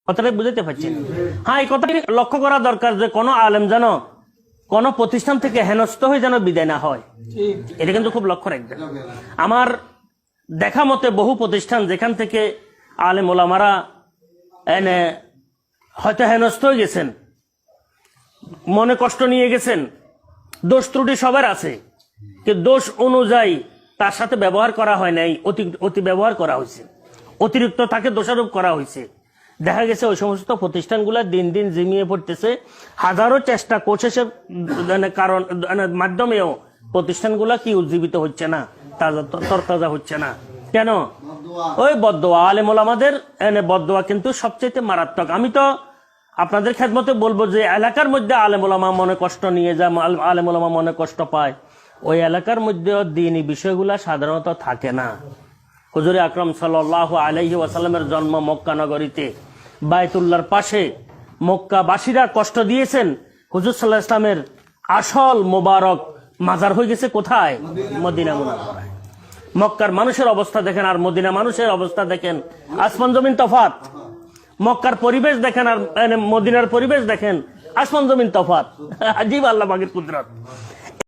কথাটা বুঝতে পারছেন? হ্যাঁ, এই কথাটি লক্ষ্য করা দরকার যে কোনো আলেম যেন কোন প্রতিষ্ঠান থেকে হেনস্থ হয়ে যেন বিদায় না হয়, এটা কিন্তু খুব লক্ষ্য রাখবেন। আমার দেখা মতে বহু প্রতিষ্ঠান যেখান থেকে আলেম ওলামারা এনে হয়তো হেনস্থ হয়ে গেছেন, মনে কষ্ট নিয়ে গেছেন, দোষ ত্রুটি সবার আছে, কিন্তু দোষ অনুযায়ী তার সাথে ব্যবহার করা হয় নাই, অতি ব্যবহার করা হয়েছে, অতিরিক্ত তাকে দোষারোপ করা হয়েছে। দেখা গেছে ওই সমস্ত প্রতিষ্ঠানগুলো দিন দিন জিমিয়ে পড়তেছে। হাজারো চেষ্টা কোশেষের কারণ মাধ্যমেও প্রতিষ্ঠানগুলা কি উজ্জীবিত হচ্ছে না, তরতাজা হচ্ছে না। কেন? ওই বদদোয়া, আলেম ওলামাদের বদদোয়া কিন্তু সবচেয়ে মারাত্মক। আমি তো আপনাদের খেদমতে বলবো যে এলাকার মধ্যে আলেম ওলামা মনে কষ্ট নিয়ে যায়, আলেম ওলামা মনে কষ্ট পায়, ওই এলাকার মধ্যে দ্বীনি বিষয়গুলা সাধারণত থাকে না। হুজুর আকরাম সাল্লাল্লাহু আলাইহি ওয়াসাল্লামের জন্ম মক্কা নগরীতে, বায়তুল্লাহর পাশে। মক্কাবাসীরা কষ্ট দিয়েছেন, হুজুর সাল্লাল্লাহু আলাইহি ওয়াসাল্লামের আসল মোবারক মাজার হয়ে গেছে কোথায়? মদিনা মুনাওয়ারায়। মক্কার মানুষের অবস্থা দেখেন আর মদিনা মানুষের অবস্থা দেখেন, আসমান জমিন তফাৎ। মক্কার পরিবেশ দেখেন আর মদিনার পরিবেশ দেখেন, আসমান জমিন তফাৎ। আজীব আল্লাহ পাকের কুদরত।